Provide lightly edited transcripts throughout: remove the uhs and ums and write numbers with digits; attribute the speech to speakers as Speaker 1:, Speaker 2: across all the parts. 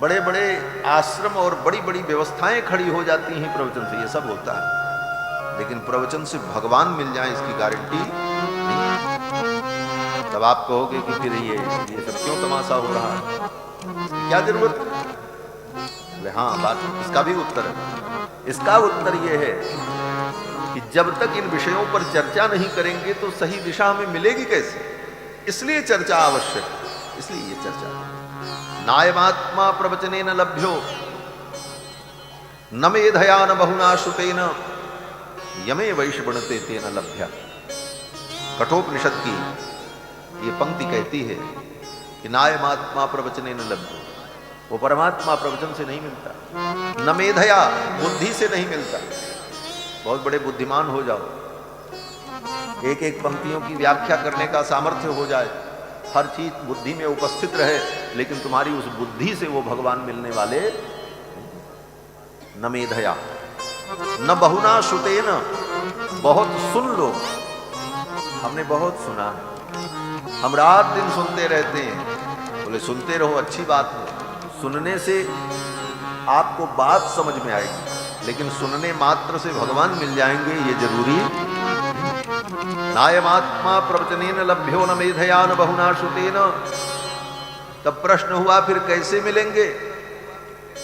Speaker 1: बड़े बड़े आश्रम और बड़ी बड़ी व्यवस्थाएं खड़ी हो जाती हैं प्रवचन से, ये सब होता है, लेकिन प्रवचन से भगवान मिल जाए इसकी गारंटी नहीं। तब आप कहोगे कि फिर ये सब क्यों तमाशा हो रहा है, क्या जरूरत है? हाँ, बात इसका भी उत्तर है। इसका उत्तर ये है कि जब तक इन विषयों पर चर्चा नहीं करेंगे तो सही दिशा हमें मिलेगी कैसे? इसलिए चर्चा आवश्यक है, इसलिए ये चर्चा। नायमात्मा प्रवचने न लभ्यो न मेधया न बहुना श्रुतेन यमे वैश्वणते तेन लभ्या। कठोपनिषद की ये पंक्ति कहती है कि नायमात्मा प्रवचने न लभ्यो, वो परमात्मा प्रवचन से नहीं मिलता, न मेधया बुद्धि से नहीं मिलता। बहुत बड़े बुद्धिमान हो जाओ, एक एक पंक्तियों की व्याख्या करने का सामर्थ्य हो जाए, हर चीज बुद्धि में उपस्थित रहे, लेकिन तुम्हारी उस बुद्धि से वो भगवान मिलने वाले न मेधया न बहुना श्रुतेन, बहुत सुन लो। हमने बहुत सुना है, हम रात दिन सुनते रहते हैं। बोले सुनते रहो, अच्छी बात है, सुनने से आपको बात समझ में आएगी, लेकिन सुनने मात्र से भगवान मिल जाएंगे ये जरूरी। नायमात्मा प्रवचनेन लभ्यो न मेधया न बहुना श्रुतेन। तब प्रश्न हुआ फिर कैसे मिलेंगे?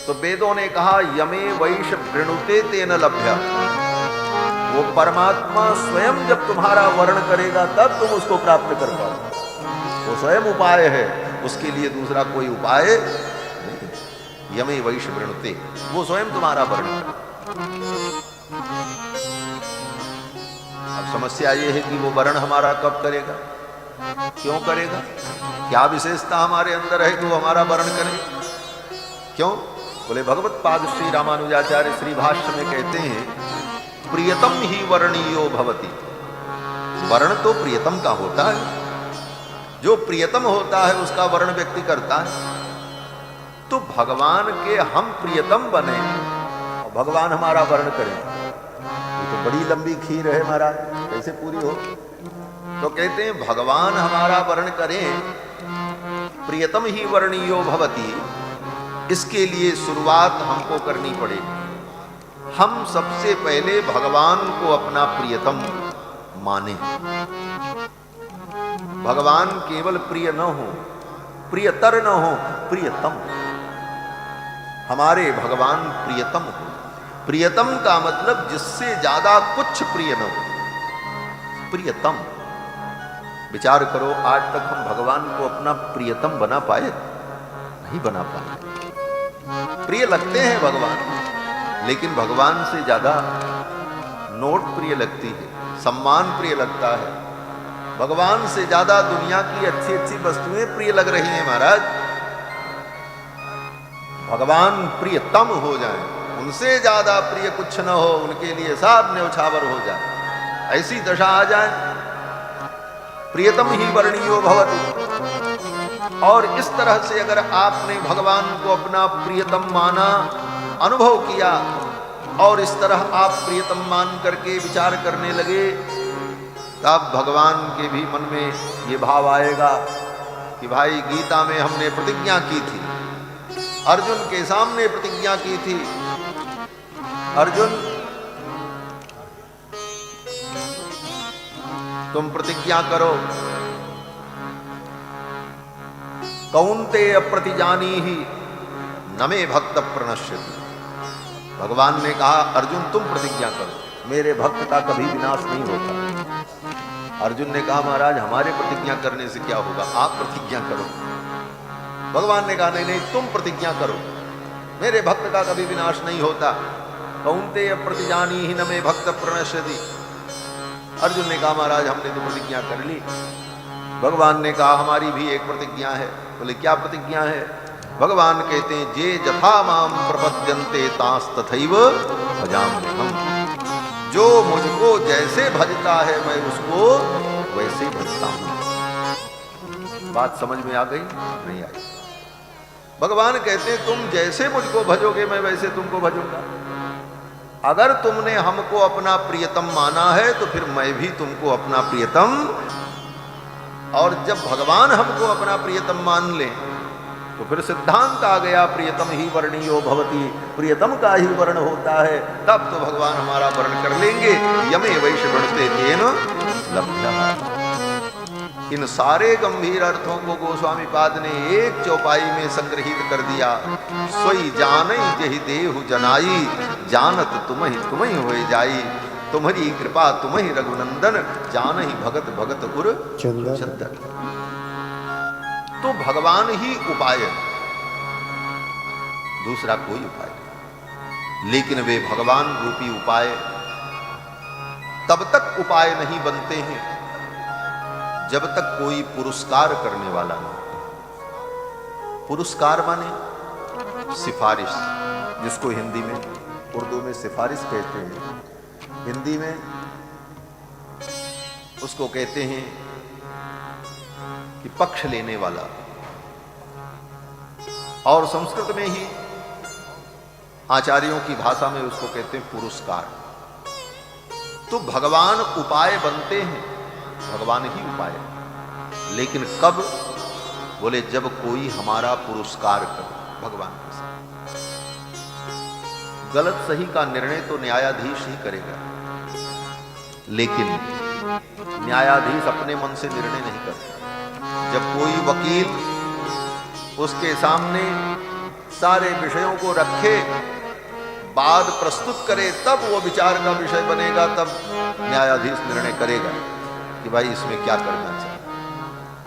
Speaker 1: तो वेदों ने कहा यमे वैश वृणुते तेन लभ्या। वो परमात्मा स्वयं जब तुम्हारा वर्ण करेगा तब तुम उसको प्राप्त कर पाओ। वो स्वयं उपाय है, उसके लिए दूसरा कोई उपाय नहीं। यमे वैश वृणुते, वो स्वयं तुम्हारा वर्ण करे। अब समस्या ये है कि वो वर्ण हमारा कब करेगा, क्यों करेगा, क्या विशेषता हमारे अंदर है कि वो हमारा वर्ण करे? क्यों? बोले भगवत पाद श्री रामानुजाचार्य श्री भाष्य में कहते हैं प्रियतम ही वर्णीयो भवति। वर्ण तो प्रियतम का होता है, जो प्रियतम होता है उसका वर्ण व्यक्ति करता है। तो भगवान के हम प्रियतम बने और भगवान हमारा वर्ण करें, ये तो बड़ी लंबी खीर है महाराज, कैसे पूरी हो? तो कहते हैं भगवान हमारा वर्ण करें, प्रियतम ही वर्णीयो भवति। इसके लिए शुरुआत हमको करनी पड़ेगी। हम सबसे पहले भगवान को अपना प्रियतम माने। भगवान केवल प्रिय न हो, प्रियतर न हो, प्रियतम। हमारे भगवान प्रियतम हो। प्रियतम का मतलब जिससे ज्यादा कुछ प्रिय न हो, प्रियतम। विचार करो, आज तक हम भगवान को अपना प्रियतम बना पाए? नहीं बना पाए। प्रिय लगते हैं भगवान, लेकिन भगवान से ज्यादा नोट प्रिय लगती है, सम्मान प्रिय लगता है। भगवान से ज्यादा दुनिया की अच्छी अच्छी वस्तुएं प्रिय लग रही हैं महाराज। भगवान प्रियतम हो जाए, उनसे ज्यादा प्रिय कुछ न हो, उनके लिए सब न्यौछावर हो जाए, ऐसी दशा आ जाए। प्रियतम ही वर्णीयो भवति। और इस तरह से अगर आपने भगवान को अपना प्रियतम माना, अनुभव किया, और इस तरह आप प्रियतम मान करके विचार करने लगे, तब भगवान के भी मन में ये भाव आएगा कि भाई गीता में हमने प्रतिज्ञा की थी, अर्जुन के सामने प्रतिज्ञा की थी, अर्जुन तुम प्रतिज्ञा करो, कौन्तेय प्रतिजानीहि न मे भक्त प्रणश्यति। भगवान ने कहा अर्जुन तुम प्रतिज्ञा करो, मेरे भक्त का कभी विनाश नहीं होता। अर्जुन ने कहा महाराज हमारे प्रतिज्ञा करने से क्या होगा, आप प्रतिज्ञा करो। भगवान ने कहा नहीं नहीं तुम प्रतिज्ञा करो, मेरे भक्त का कभी विनाश नहीं होता। कौन्तेय प्रतिजानीहि न मे भक्त प्रणश्यति। अर्जुन ने कहा महाराज हमने तो प्रतिज्ञा कर ली। भगवान ने कहा हमारी भी एक प्रतिज्ञा है। बोले क्या प्रतिज्ञा है? भगवान कहते हैं जे जथा माम प्रपद्यन्ते तांस तथैव भजाम्यहम्। जो मुझको जैसे भजता है मैं उसको वैसे भजता हूं। बात समझ में आ गई? नहीं आई। भगवान कहते हैं तुम जैसे मुझको भजोगे मैं वैसे तुमको भजूंगा। अगर तुमने हमको अपना प्रियतम माना है तो फिर मैं भी तुमको अपना प्रियतम। और जब भगवान हमको अपना प्रियतम मान ले तो फिर सिद्धांत आ गया, प्रियतम ही वर्णीयो भवति, प्रियतम का ही वर्ण होता है। तब तो भगवान हमारा वर्ण कर लेंगे। यमे वैश्य वृणते तेन लभ्यः। इन सारे गंभीर अर्थों को गोस्वामी पाद ने एक चौपाई में संग्रहित कर दिया। सोई जानई जहि देहु जनाई, जानत तुम्हि होय जाई, तुम्हारी कृपा तुम्हि रघुनंदन, जानहि भगत भगत उर चंदन। तो भगवान ही उपाय है, दूसरा कोई उपाय नहीं। लेकिन वे भगवान रूपी उपाय तब तक उपाय नहीं बनते हैं जब तक कोई पुरस्कार करने वाला नहीं। पुरस्कार माने सिफारिश, जिसको हिंदी में, उर्दू में सिफारिश कहते हैं, हिंदी में उसको कहते हैं कि पक्ष लेने वाला, और संस्कृत में ही आचार्यों की भाषा में उसको कहते हैं पुरस्कार। तो भगवान उपाय बनते हैं, भगवान ही उपाय है। लेकिन कब? बोले जब कोई हमारा पुरस्कार करे भगवान के साथ। गलत सही का निर्णय तो न्यायाधीश ही करेगा, लेकिन न्यायाधीश अपने मन से निर्णय नहीं करता। जब कोई वकील उसके सामने सारे विषयों को रखे, बाद प्रस्तुत करे, तब वो विचार का विषय बनेगा, तब न्यायाधीश निर्णय करेगा कि भाई इसमें क्या करना चाहिए।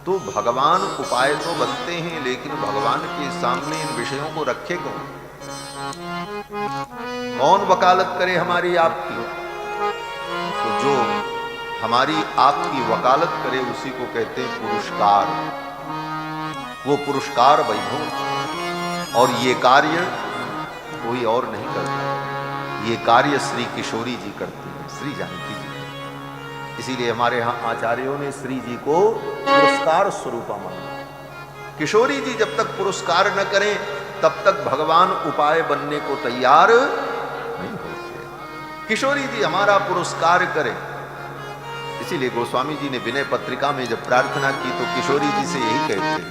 Speaker 1: तो भगवान उपाय तो बनते हैं, लेकिन भगवान के सामने इन विषयों को रखे कौन वकालत करे हमारी आपकी? तो जो हमारी आपकी वकालत करे उसी को कहते हैं पुरस्कार। वो पुरस्कार वैभव, और ये कार्य कोई और नहीं करता, ये कार्य श्री किशोरी जी करती हैं, श्री जानकी जी। इसीलिए हमारे यहाँ आचार्यों ने श्री जी को पुरस्कार स्वरूपा माना। किशोरी जी जब तक पुरस्कार न करें तब तक भगवान उपाय बनने को तैयार नहीं होते। किशोरी जी हमारा पुरस्कार करें। इसीलिए गोस्वामी जी ने विनय पत्रिका में जब प्रार्थना की तो किशोरी जी से यही कहते हैं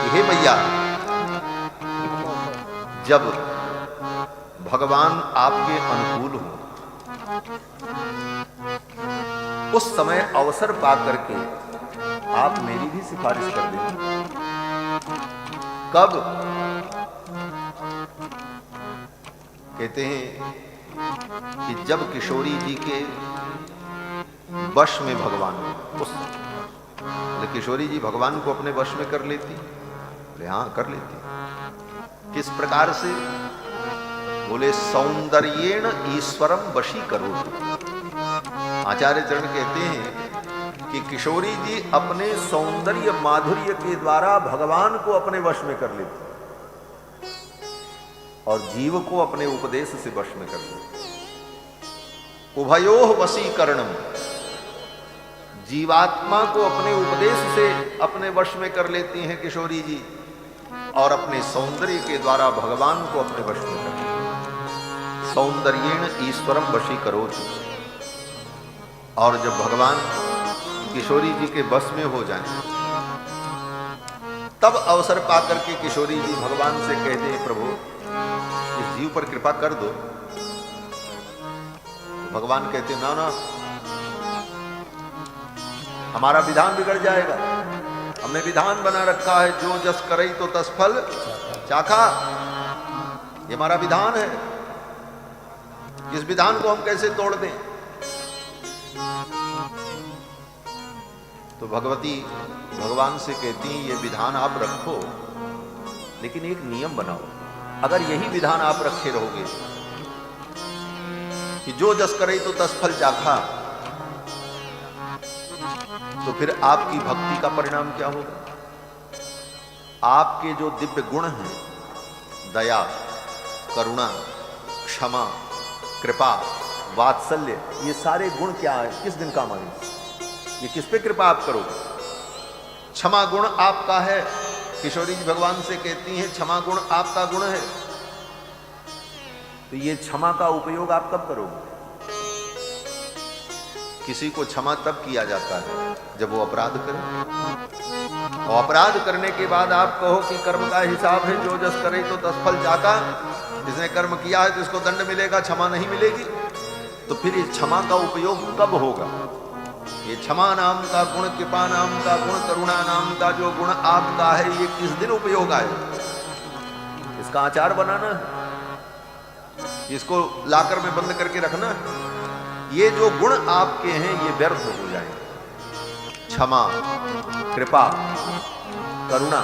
Speaker 1: कि हे मैया, जब भगवान आपके अनुकूल हो उस समय अवसर पा करके आप मेरी भी सिफारिश कर दें। कब? कहते हैं कि जब किशोरी जी के वश में भगवान, उस किशोरी जी भगवान को अपने वश में कर लेती? बोले हाँ, कर लेती। किस प्रकार से? बोले सौंदर्येण ईश्वरम वशी करो। आचार्य चरण कहते हैं कि किशोरी जी अपने सौंदर्य माधुर्य के द्वारा भगवान को अपने वश में कर लेती और जीव को अपने उपदेश से वश में कर लेती। उभयोः वशीकरणम, जीवात्मा को अपने उपदेश से अपने वश में कर लेती हैं किशोरी जी, और अपने सौंदर्य के द्वारा भगवान को अपने वश में कर लेती। सौंदर्येण ईश्वरम वशी करो। और जब भगवान किशोरी जी के बस में हो जाएं, तब अवसर पाकर के किशोरी जी भगवान से कहते हैं प्रभु इस जीव पर कृपा कर दो। भगवान कहते ना ना, हमारा विधान बिगड़ जाएगा। हमने विधान बना रखा है, जो जस करई तो तस फल चाखा। ये हमारा विधान है, इस विधान को हम कैसे तोड़ दें? तो भगवती भगवान से कहती हैं ये विधान आप रखो, लेकिन एक नियम बनाओ। अगर यही विधान आप रखे रहोगे कि जो जस करे तो तस फल चाखा, तो फिर आपकी भक्ति का परिणाम क्या होगा? आपके जो दिव्य गुण हैं, दया, करुणा, क्षमा, कृपा, वात्सल्य, ये सारे गुण क्या है? किस दिन काम आएंगे? ये किस पे कृपा आप करोगे? क्षमा गुण आपका है। किशोरी जी भगवान से कहती हैं क्षमा गुण आपका गुण है, तो ये क्षमा का उपयोग आप कब करोगे? किसी को क्षमा तब किया जाता है जब वो अपराध करे। और अपराध करने के बाद आप कहो कि कर्म का हिसाब है, जो जस करे तो तस फल जाका, जिसने कर्म किया है तो इसको दंड मिलेगा, क्षमा नहीं मिलेगी। तो फिर इस क्षमा का उपयोग कब होगा? ये क्षमा नाम का गुण, कृपा नाम का गुण, करुणा नाम का जो गुण आपका है, ये किस दिन उपयोग आए? इसका आचार बनाना है, इसको लाकर में बंद करके रखना। ये जो गुण आपके हैं ये व्यर्थ हो जाएंगे। क्षमा, कृपा, करुणा,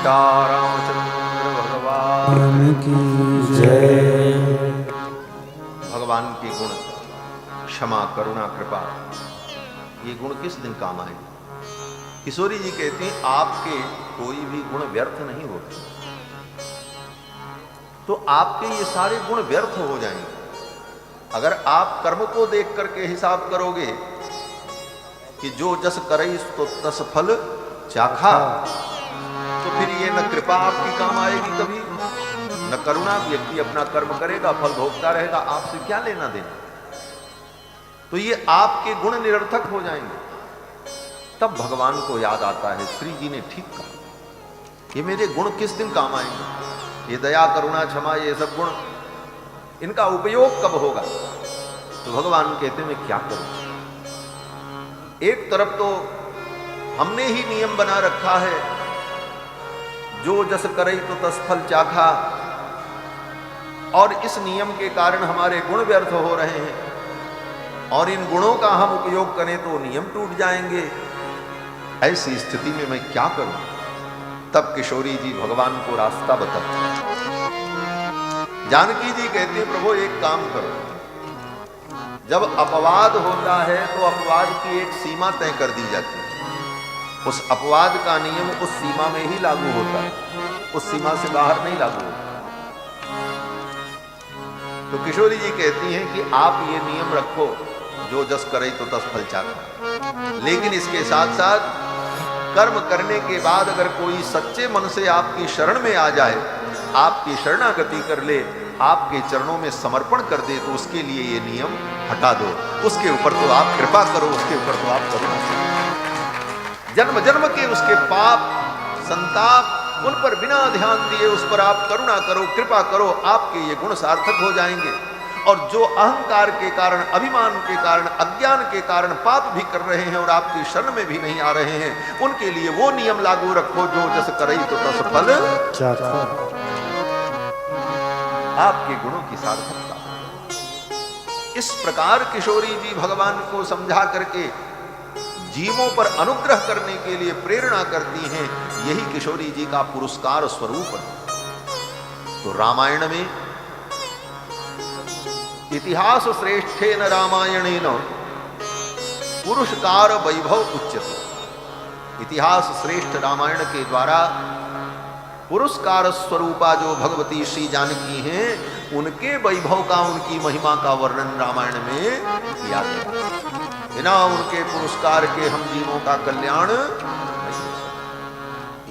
Speaker 1: रामचंद्र भगवान की जय। भगवान के गुण क्षमा, करुणा, कृपा, ये गुण किस दिन काम आएंगे? किशोरी जी कहती हैं आपके कोई भी गुण व्यर्थ नहीं होते, तो आपके ये सारे गुण व्यर्थ हो जाएंगे अगर आप कर्म को देख करके हिसाब करोगे कि जो जस करे तो तस फल चाखा। तो फिर ये न कृपा आपकी काम आएगी कभी, न करुणा। व्यक्ति अपना कर्म करेगा, फल भोगता रहेगा, आपसे क्या लेना देना। तो ये आपके गुण निरर्थक हो जाएंगे। तब भगवान को याद आता है, श्री जी ने ठीक कहा, ये मेरे गुण किस दिन काम आएंगे? ये दया, करुणा, क्षमा, ये सब गुण, इनका उपयोग कब होगा? तो भगवान कहते मैं क्या करूं? एक तरफ तो हमने ही नियम बना रखा है, जो जस करे तो तस फल चाखा, और इस नियम के कारण हमारे गुण व्यर्थ हो रहे हैं, और इन गुणों का हम उपयोग करें तो नियम टूट जाएंगे। ऐसी स्थिति में मैं क्या करूं? तब किशोरी जी भगवान को रास्ता बताते हैं। जानकी जी कहते हैं प्रभु एक काम करो, जब अपवाद होता है तो अपवाद की एक सीमा तय कर दी जाती है। उस अपवाद का नियम उस सीमा में ही लागू होता है, उस सीमा से बाहर नहीं लागू होता। तो किशोरी जी कहती हैं कि आप ये नियम रखो, जो जस करे तो तस फल चाखा। लेकिन इसके साथ साथ कर्म करने के बाद अगर कोई सच्चे मन से आपकी शरण में आ जाए, आपकी शरणागति कर ले, आपके चरणों में समर्पण कर दे, तो उसके लिए ये नियम हटा दो। उसके ऊपर तो आप कृपा करो, उसके ऊपर तो आप करुणा करो। जन्म जन्म के उसके पाप संताप उन पर बिना ध्यान दिए उस पर आप करुणा करो, कृपा करो, आपके ये गुण सार्थक हो जाएंगे। और जो अहंकार के कारण, अभिमान के कारण, अज्ञान के कारण पाप भी कर रहे हैं और आपकी शरण में भी नहीं आ रहे हैं, उनके लिए वो नियम लागू रखो, जो जस करे तो तस फल चाखा। आपके गुणों की सार्थकता। इस प्रकार किशोरी जी भगवान को समझा करके जीवों पर अनुग्रह करने के लिए प्रेरणा करती हैं। यही किशोरी जी का पुरस्कार स्वरूप है। तो रामायण में इतिहास श्रेष्ठेन रामायणेन पुरुषकार वैभव उच्यते। इतिहास श्रेष्ठ रामायण के द्वारा पुरस्कार स्वरूपा जो भगवती श्री जानकी हैं, उनके वैभव का, उनकी महिमा का वर्णन रामायण में किया गया। बिना उनके पुरस्कार के हम जीवों का कल्याण नहीं।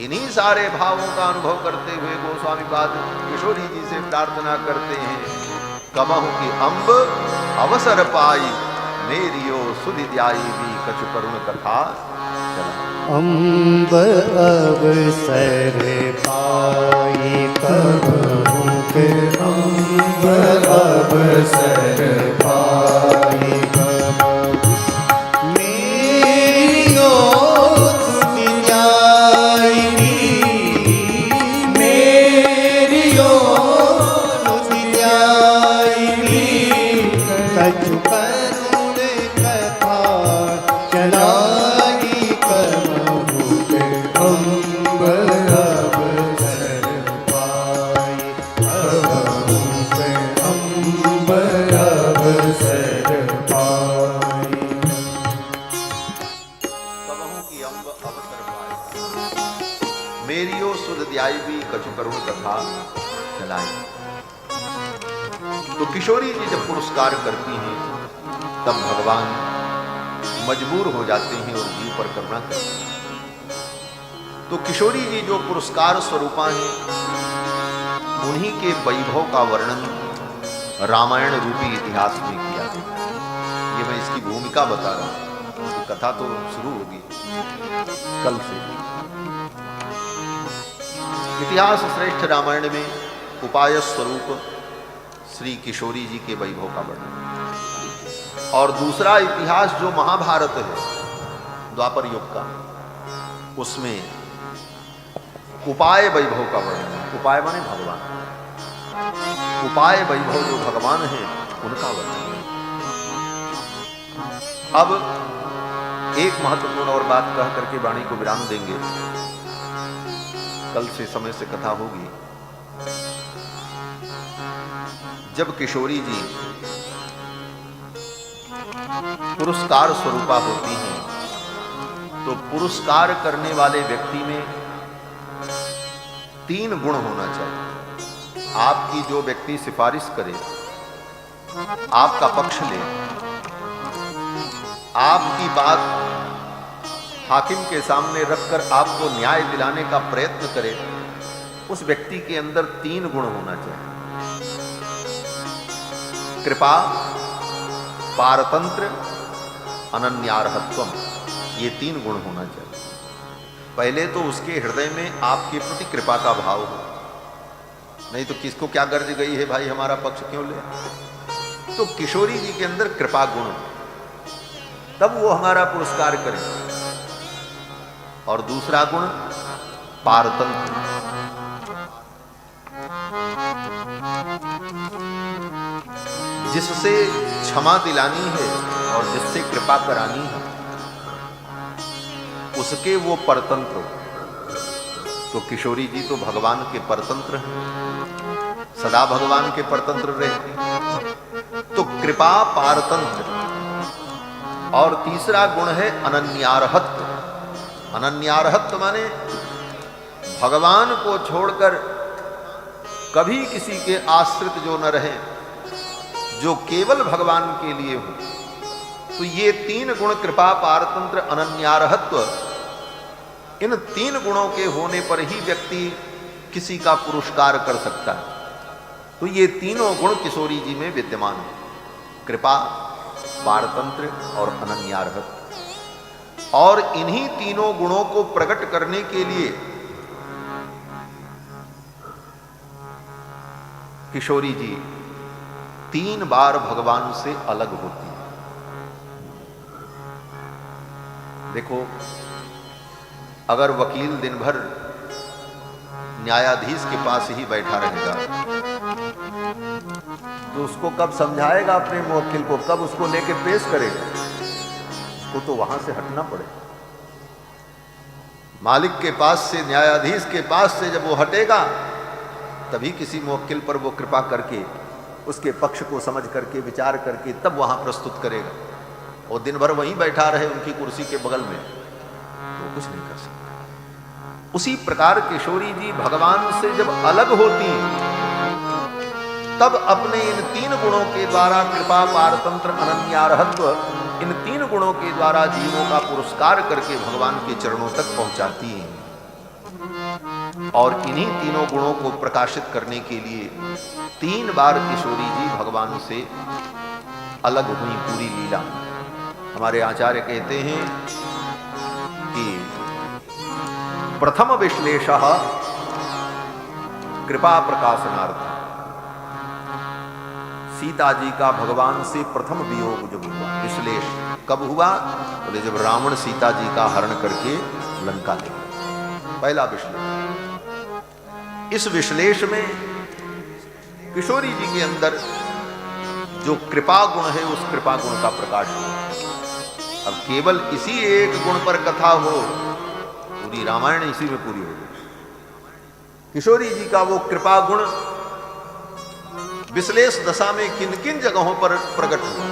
Speaker 1: इन्हीं सारे भावों का अनुभव करते हुए गोस्वामी पाद किशोरी जी से प्रार्थना करते हैं, कबहु की अम्ब अवसर पाई, मेरियो सुधिद्याई भी कछु करुण कथा चला।
Speaker 2: अम्ब अवसर पाई, कबहु के अम्ब अवसर पाई,
Speaker 3: अवसर
Speaker 1: मेरियो सुध ध्यायी कछु करुण कथा चलाई। तो किशोरी जी जब पुरस्कार करती हैं तब भगवान मजबूर हो जाते हैं और जीव पर करुणा करते हैं। तो किशोरी जी जो पुरस्कार स्वरूपा हैं, उन्हीं के वैभव का वर्णन रामायण रूपी इतिहास में किया गया। ये मैं इसकी भूमिका बता रहा हूं, तो कथा तो शुरू होगी कल से। इतिहास श्रेष्ठ रामायण में उपाय स्वरूप श्री किशोरी जी के वैभव का वर्णन, और दूसरा इतिहास जो महाभारत है द्वापर युग का, उसमें उपाय वैभव का वर्णन। उपाय माने भगवान, उपाय वैभव जो भगवान है उनका वर्णन। अब एक महत्वपूर्ण और बात कह करके वाणी को विराम देंगे, कल से समय से कथा होगी। जब किशोरी जी पुरस्कार स्वरूपा होती हैं, तो पुरस्कार करने वाले व्यक्ति में 3 गुण होना चाहिए। आपकी जो व्यक्ति सिफारिश करे, आपका पक्ष ले, आपकी बात हाकिम के सामने रखकर आपको न्याय दिलाने का प्रयत्न करे, उस व्यक्ति के अंदर 3 गुण होना चाहिए। कृपा, पारतंत्र, अनन्यार्हत्वम, ये 3 गुण होना चाहिए। पहले तो उसके हृदय में आपके प्रति कृपा का भाव हो, नहीं तो किसको क्या गर्ज गई है भाई, हमारा पक्ष क्यों ले। तो किशोरी जी के अंदर कृपा गुण, तब वो हमारा पुरस्कार करें। और दूसरा गुण पारतंत्र, जिससे क्षमा दिलानी है और जिससे कृपा करानी है, उसके वो परतंत्र। तो किशोरी जी तो भगवान के परतंत्र हैं, सदा भगवान के परतंत्र रहते। तो कृपा, पारतंत्र, और तीसरा गुण है अनन्यार्हत्व। अनन्यार्हत्व माने भगवान को छोड़कर कभी किसी के आश्रित जो न रहे, जो केवल भगवान के लिए हो। तो ये 3 गुण, कृपा, पारतंत्र, अनन्यार्हत्व, इन 3 गुणों के होने पर ही व्यक्ति किसी का पुरस्कार कर सकता है। तो ये तीनों गुण किशोरी जी में विद्यमान है, कृपा, पारतंत्र और अनन्यार्हत्व। और इन्हीं तीनों गुणों को प्रकट करने के लिए किशोरी जी 3 बार भगवान से अलग होती है। देखो, अगर वकील दिन भर न्यायाधीश के पास ही बैठा रहेगा, तो उसको कब समझाएगा अपने मुवक्किल को, कब उसको लेके पेश करेगा? उसको तो वहां से हटना पड़ेगा। मालिक के पास से, न्यायाधीश के पास से जब वो हटेगा, तभी किसी मुवक्किल पर वो कृपा करके उसके पक्ष को समझ करके, विचार करके तब वहां प्रस्तुत करेगा। और दिन भर वहीं बैठा रहे उनकी कुर्सी के बगल में, तो कुछ नहीं कर सकता। उसी प्रकार किशोरी जी भगवान से जब अलग होती हैं, तब अपने इन 3 गुणों के द्वारा, कृपा, पारतंत्र, अनन्यार्हत्व, इन 3 गुणों के द्वारा जीवों का पुरस्कार करके भगवान के चरणों तक पहुंचाती हैं। और इन्हीं तीनों गुणों को प्रकाशित करने के लिए 3 बार किशोरी जी भगवान से अलग हुई पूरी लीला। हमारे आचार्य कहते हैं कि प्रथम विश्लेषः कृपा प्रकाशनार्थ। सीता जी का भगवान से प्रथम वियोग जब हुआ, विश्लेष कब हुआ? बोले जब रावण सीता जी का हरण करके लंका ले गया, पहला विश्लेष। इस विश्लेष में किशोरी जी के अंदर जो कृपा गुण है, उस कृपा गुण का प्रकाश हुआ। अब केवल इसी एक गुण पर कथा हो, पूरी रामायण इसी में पूरी हो गई। किशोरी जी का वो कृपा गुण विश्लेष दशा में किन किन जगहों पर प्रकट हुआ,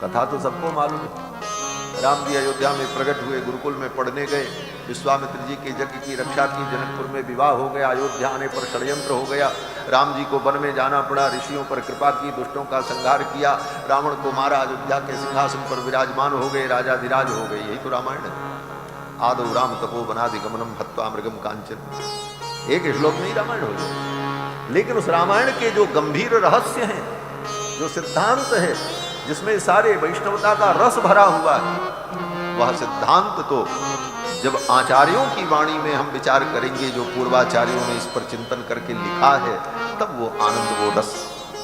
Speaker 1: कथा तो सबको मालूम है। राम जी अयोध्या में प्रकट हुए, गुरुकुल में पढ़ने गए, विश्वामित्र जी के यज्ञ की रक्षा की, जनकपुर में विवाह हो गया, अयोध्या आने पर षड्यंत्र हो गया, राम जी को वन में जाना पड़ा, ऋषियों पर कृपा की, दुष्टों का संहार किया, रावण को मारा, अयोध्या के सिंहासन पर विराजमान हो गए, राजाधिराज हो गए। यही तो रामायण है। आदौ राम तपो वनादिगमनम हत्वा मृगम कांचन। एक श्लोक में ही रामायण हो गया। लेकिन उस रामायण के जो गंभीर रहस्य हैं, जो सिद्धांत है, जिसमें सारे वैष्णवता का रस भरा हुआ है, वह सिद्धांत तो जब आचार्यों की वाणी में हम विचार करेंगे, जो पूर्वाचार्यों ने इस पर चिंतन करके लिखा है, तब वो आनंद, वो रस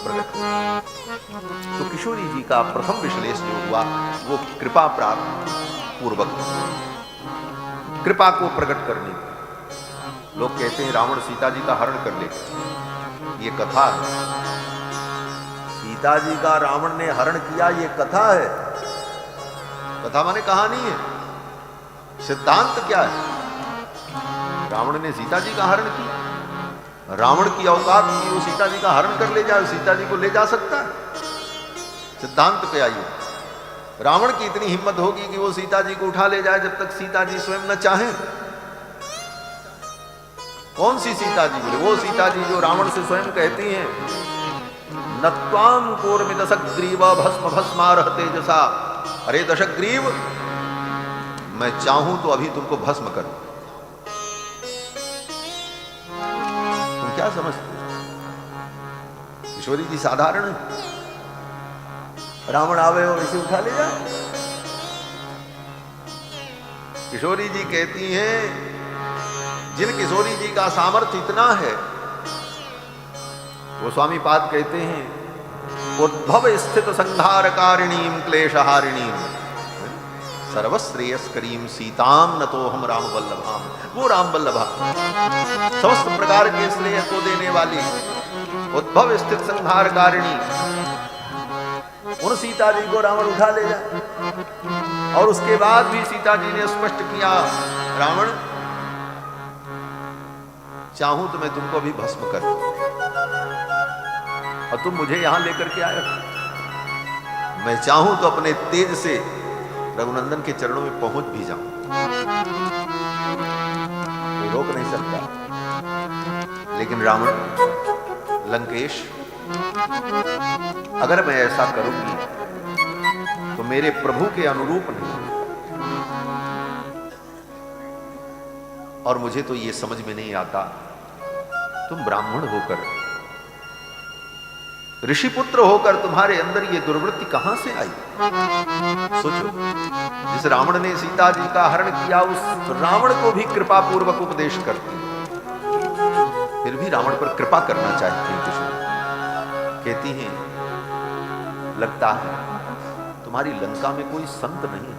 Speaker 1: प्रकट हुआ। तो किशोरी जी का प्रथम विश्लेष जो हुआ वो कृपा प्राप्त पूर्वक, कृपा को प्रकट करने की। लोग कहते हैं रावण सीता जी का हरण कर ले, ये कथा है। सीता जी का रावण ने हरण किया, ये कथा है। कथा माने कहानी है। सिद्धांत क्या है? रावण ने सीता जी का हरण किया। रावण की औकात की वो सीता जी का हरण कर ले जाए, सीता जी को ले जा सकता है? सिद्धांत पे आइए। रावण की इतनी हिम्मत होगी कि वो सीता जी को उठा ले जाए जब तक सीता जी स्वयं न चाहें? कौन सी सीता जी? बोले वो सीता जी जो रावण से स्वयं कहती हैं, नत्वाम कोर्मि दशग्रीव भस्म भस्मारह तेजसा। अरे दशग्रीव, मैं चाहूं तो अभी तुमको भस्म कर। तुम क्या समझते हो? किशोरी जी साधारण है, रावण आवे और इसे उठा ले जाए? किशोरी जी कहती हैं, जिन किशोरी जी का सामर्थ्य इतना है, वो स्वामी पाद कहते हैं, उद्भव स्थित संहारकारिणीम क्लेशहारिणीम सर्वश्रेयस्करीम सीताम न तो हम राम वल्लभाम। वो राम वल्लभा, समस्त प्रकार के श्रेय को देने वाली, उद्भव स्थित संहारकारिणी, उन सीता जी को रावण उठा ले जाए। और उसके बाद भी सीता जी ने स्पष्ट किया, रावण चाहूं तो मैं तुमको भी भस्म कर, और तुम मुझे यहां लेकर के आए। मैं चाहूं तो अपने तेज से रघुनंदन के चरणों में पहुंच भी जाऊं, कोई रोक नहीं सकता। लेकिन रावण, लंकेश, अगर मैं ऐसा करूंगी तो मेरे प्रभु के अनुरूप नहीं, और मुझे तो ये समझ में नहीं आता, तुम ब्राह्मण होकर, ऋषिपुत्र होकर तुम्हारे अंदर ये दुर्वृत्ति कहां से आई? सोचो, जिस रावण ने सीता जी का हरण किया, उस रावण को भी कृपा पूर्वक उपदेश करती, फिर भी रावण पर कृपा करना चाहती है किशोरी। कहती हैं, लगता है तुम्हारी लंका में कोई संत नहीं है।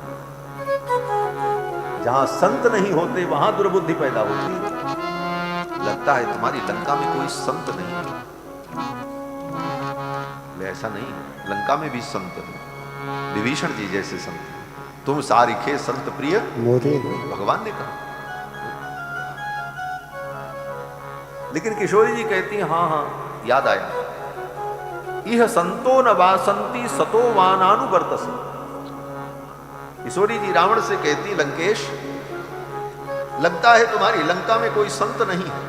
Speaker 1: जहां संत नहीं होते वहां दुर्बुद्धि पैदा होती है। लगता है तुम्हारी लंका में कोई संत नहीं है। ऐसा नहीं है, लंका में भी संत है, विभीषण जी जैसे संत। तुम सारिखे संत प्रिय मोरे, भगवान ने कहा। लेकिन किशोरी जी कहती हैं, हाँ हाँ याद आया, इह संतो न वासंती सतो वानानुवर्तसे। किशोरी जी रावण से कहती, लंकेश, लगता है तुम्हारी लंका में कोई संत नहीं है,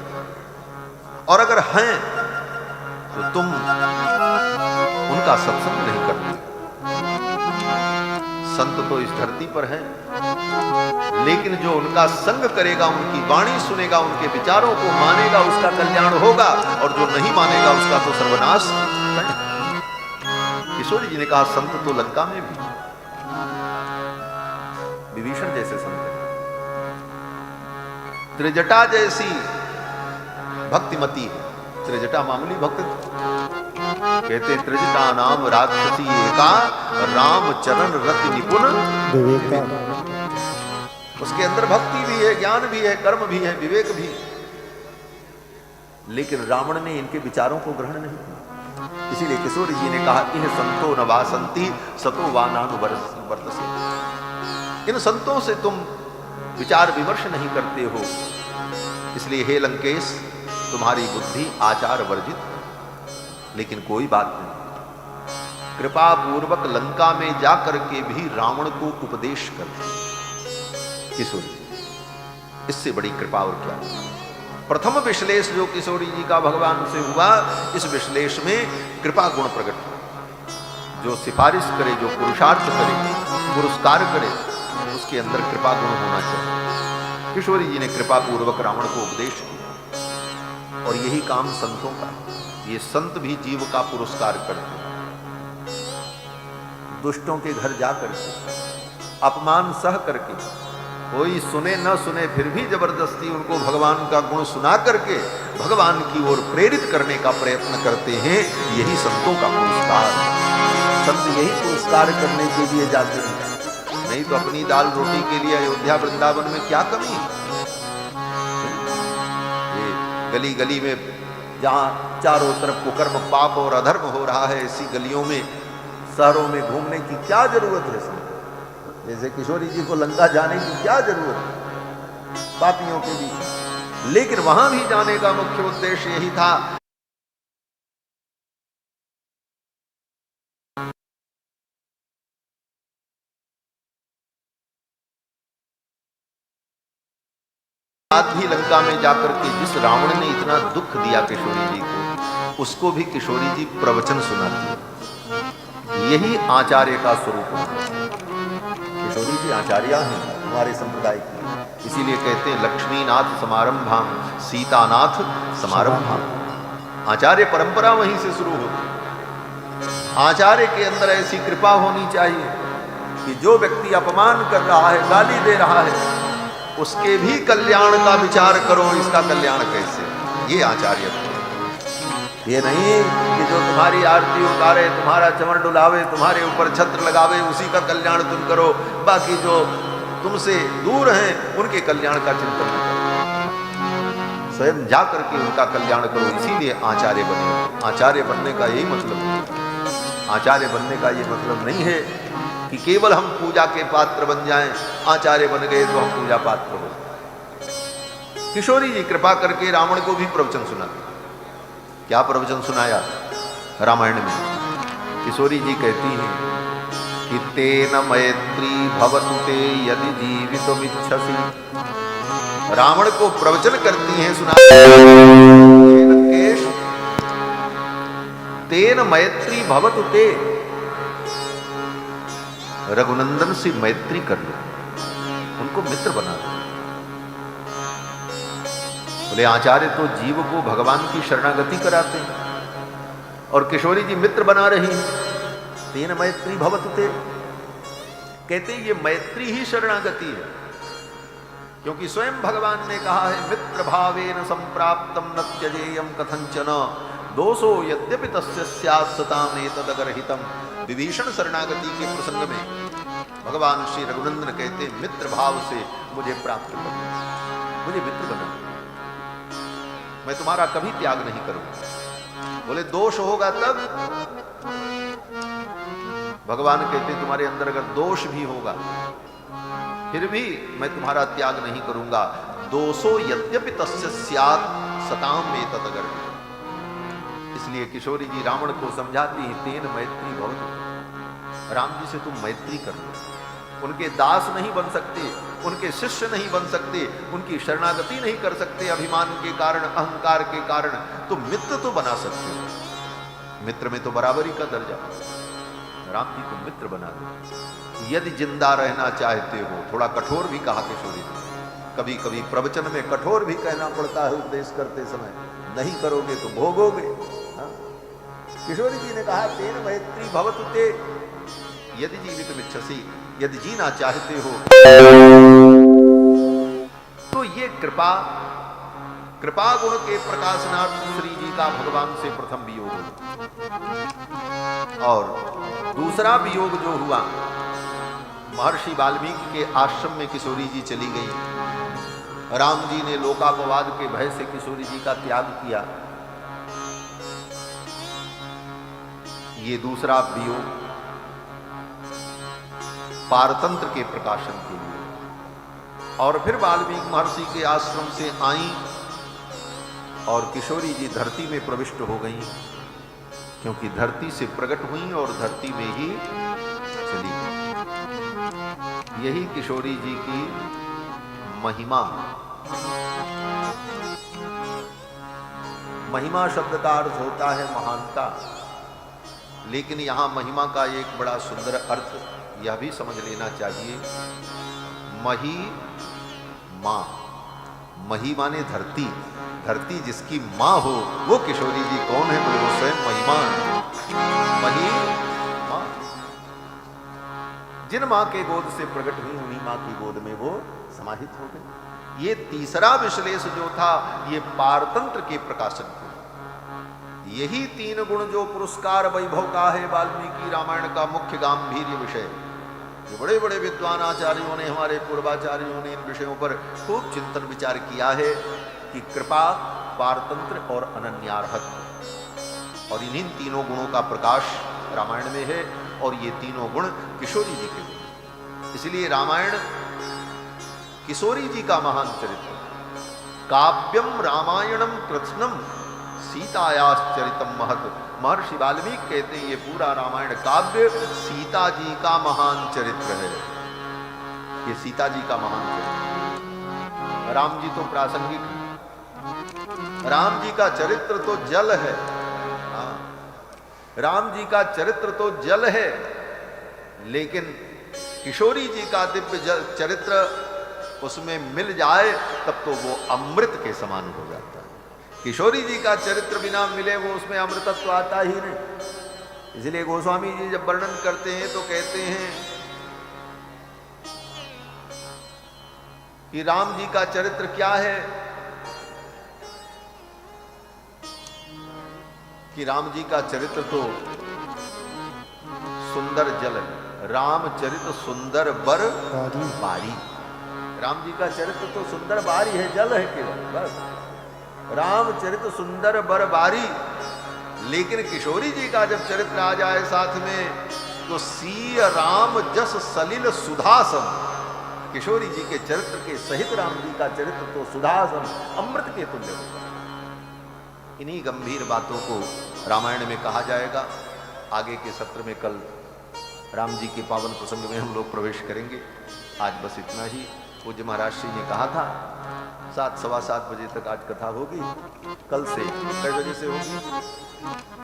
Speaker 1: और अगर हैं तो तुम उनका सत्संग नहीं करते। संत तो इस धरती पर है, लेकिन जो उनका संग करेगा, उनकी वाणी सुनेगा, उनके विचारों को मानेगा, उसका कल्याण होगा, और जो नहीं मानेगा उसका तो सर्वनाश। किशोरी जी ने कहा, संत तो लंका में भी, विभीषण जैसे संत है, त्रिजटा जैसी भक्तिमती है। त्रिजटा मामूली भक्त, कहते त्रिजटा नाम राक्षसी एका राम चरण रति निपुण विवेका। उसके अंदर भक्ति भी है, ज्ञान भी है, कर्म भी है, विवेक भी, लेकिन रावण ने इनके विचारों को ग्रहण नहीं किया। इसीलिए किशोरी जी ने कहा, इह संतो न वासंती सतो वानानुवर्तसे। इन संतों से तुम विचार विमर्श नहीं करते हो, इसलिए हे लंकेश, तुम्हारी बुद्धि आचार वर्जित। लेकिन कोई बात नहीं, कृपा पूर्वक लंका में जाकर के भी रावण को उपदेश करते किशोरी। इससे बड़ी कृपा और क्या। प्रथम विश्लेष जो किशोरी जी का भगवान से हुआ, इस विश्लेष में कृपा गुण प्रकट हुआ। जो सिफारिश करे, जो पुरुषार्थ करे, पुरस्कार करे, उसके अंदर कृपा गुण होना चाहिए। किशोरी जी ने कृपा पूर्वक रावण को उपदेश किया। और यही काम संतों का, ये संत भी जीव का पुरस्कार करते हैं। दुष्टों के घर जाकर के अपमान सह करके, कोई सुने न सुने फिर भी जबरदस्ती उनको भगवान का गुण सुना करके भगवान की ओर प्रेरित करने का प्रयत्न करते हैं। यही संतों का पुरस्कार है। संत यही पुरस्कार करने के लिए जाते हैं। नहीं तो अपनी दाल रोटी के लिए अयोध्या वृंदावन में क्या कमी है। ये गली गली में जहां चारों तरफ कुकर्म पाप और अधर्म हो रहा है, ऐसी गलियों में शहरों में घूमने की क्या जरूरत है। जैसे किशोरी जी को लंका जाने की क्या जरूरत है पापियों के बीच। लेकिन वहां भी जाने का मुख्य उद्देश्य यही था। आज भी लंका में जाकर के जिस रावण ने इतना दुख दिया किशोरी जी को, उसको भी किशोरी जी प्रवचन सुनाती। यही आचार्य का स्वरूप है। किशोरी जी आचार्य हैं हमारे संप्रदाय की। इसीलिए कहते हैं लक्ष्मीनाथ समारंभाम सीतानाथ समारंभाम। आचार्य परंपरा वहीं से शुरू होती। आचार्य के अंदर ऐसी कृपा होनी चाहिए कि जो व्यक्ति अपमान कर रहा है, गाली दे रहा है, उसके भी कल्याण का विचार करो। इसका कल्याण कैसे, ये आचार्य। ये नहीं कि जो तुम्हारी आरती उतारे, तुम्हारा चमर डुलावे, तुम्हारे ऊपर छत्र लगावे, उसी का कल्याण तुम करो, बाकी जो तुमसे दूर हैं उनके कल्याण का चिंतन न करो। स्वयं जा करके उनका कल्याण करो। इसीलिए आचार्य बने। आचार्य बनने का यही मतलब है। आचार्य बनने का ये मतलब नहीं है कि केवल हम पूजा के पात्र बन जाएं। आचार्य बन गए तो हम पूजा पात्र हो। किशोरी जी कृपा करके रावण को भी प्रवचन सुनाते। क्या प्रवचन सुनाया रामायण में? किशोरी जी कहती हैं कि तेन मैत्री भवतु ते यदि जीवितुमिच्छसि। रावण को प्रवचन करती हैं, सुना। तेन मैत्री भवतु ते, रघुनंदन से मैत्री कर लो, उनको मित्र बना लो। बोले आचार्य तो जीव को भगवान की शरणागति कराते हैं और किशोरी जी मित्र बना रही हैं। तेन मैत्री भवतु ते, कहते ये मैत्री ही शरणागति है। क्योंकि स्वयं भगवान ने कहा है मित्र भावेन संप्राप्तम न त्यजेयम कथंचन दोषो यद्यपि तस्य स्यात् सताम एतदगर्हितम। विभीषण शरणागति के प्रसंग में भगवान श्री रघुनंदन कहते हैं मित्र भाव से मुझे प्राप्त करो, मुझे मित्र बना, मैं तुम्हारा कभी त्याग नहीं करूंगा। बोले दोष होगा तब? भगवान कहते तुम्हारे अंदर अगर दोष भी होगा फिर भी मैं तुम्हारा त्याग नहीं करूंगा। दोषो यद्यपि तस्य स्यात् सताम एतदगर्हितम। इसलिए किशोरी जी रावण को समझाती है तेन मैत्री भवतु। राम जी से तुम मैत्री कर लो। उनके दास नहीं बन सकते, उनके शिष्य नहीं बन सकते, उनकी शरणागति नहीं कर सकते अभिमान के कारण, अहंकार के कारण, तो मित्र तो बना सकते हो। मित्र में तो बराबरी का दर्जा। राम जी को मित्र बना दो। यदि जिंदा रहना चाहते हो, थोड़ा कठोर भी कहा किशोरी जी। कभी कभी प्रवचन में कठोर भी कहना पड़ता है उपदेश करते समय। नहीं करोगे तो भोगोगे। किशोरी जी ने कहा तेन मैत्री भवतु ते यदि जीवितुमिच्छसि, यदि जीना चाहते हो तो ये कृपा गुण के प्रकाशनार्थ श्री जी का भगवान से प्रथम वियोग हुआ। और दूसरा वियोग जो हुआ, महर्षि वाल्मीकि के आश्रम में किशोरी जी चली गई। राम जी ने लोकापवाद के भय से किशोरी जी का त्याग किया। ये दूसरा वियोग पारतंत्र के प्रकाशन के लिए। और फिर वाल्मीकि महर्षि के आश्रम से आई और किशोरी जी धरती में प्रविष्ट हो गई। क्योंकि धरती से प्रकट हुई और धरती में ही चली गई। यही किशोरी जी की महिमा। महिमा शब्द का अर्थ होता है महानता, लेकिन यहां महिमा का एक बड़ा सुंदर अर्थ यह भी समझ लेना चाहिए। मही मां, मही माने धरती, धरती जिसकी मां हो वो किशोरी जी कौन है? बोले वो स्वयं महिमा है। मही मां, जिन मां के गोद से प्रकट हुई उन्हीं मां की गोद में वो समाहित हो गई। ये तीसरा विश्लेष जो था ये पारतंत्र के प्रकाशन को, यही तीन गुण जो पुरस्कार वैभव का है वाल्मीकि रामायण का मुख्य गंभीर विषय। जो बड़े बड़े विद्वान आचार्यों ने, हमारे पूर्वाचार्यों ने इन विषयों पर खूब चिंतन विचार किया है कि कृपा, पारतंत्र और अनन्यार्हत, और इन्हीं तीनों गुणों का प्रकाश रामायण में है और ये तीनों गुण किशोरी जी के गुण। इसलिए रामायण किशोरी जी का महान चरित्र। काव्यम रामायणम कृत्स्नम सीतायाश्चरितम महत। महर्षि वाल्मीकि कहते हैं ये पूरा रामायण काव्य सीता जी का महान चरित्र है। ये सीता जी का महान चरित्र। राम जी तो प्रासंगिक है, राम जी का चरित्र तो जल है। राम जी का चरित्र तो जल है, लेकिन किशोरी जी का दिव्य चरित्र उसमें मिल जाए तब तो वो अमृत के समान हो जाता है। किशोरी जी का चरित्र बिना मिले वो उसमें अमृतत्व आता ही नहीं। इसलिए गोस्वामी जी जब वर्णन करते हैं तो कहते हैं कि राम जी का चरित्र क्या है, कि राम जी का चरित्र तो सुंदर जल है। रामचरित सुंदर बर बारी। राम जी का चरित्र तो सुंदर बारी है, जल है केवल, बस। रामचरित सुंदर बर बारी। लेकिन किशोरी जी का जब चरित्र आ जाए साथ में तो सीय राम जस सलिल सुधासम। किशोरी जी के चरित्र के सहित राम जी का चरित्र तो सुधासम, अमृत के तुल्य होगा। इन्हीं गंभीर बातों को रामायण में कहा जाएगा। आगे के सत्र में कल राम जी के पावन प्रसंग में हम लोग प्रवेश करेंगे। आज बस इतना ही। पूज्य महाराज जी ने कहा था 7, 7:15 बजे तक आज कथा होगी। कल से कै बजे से होगी?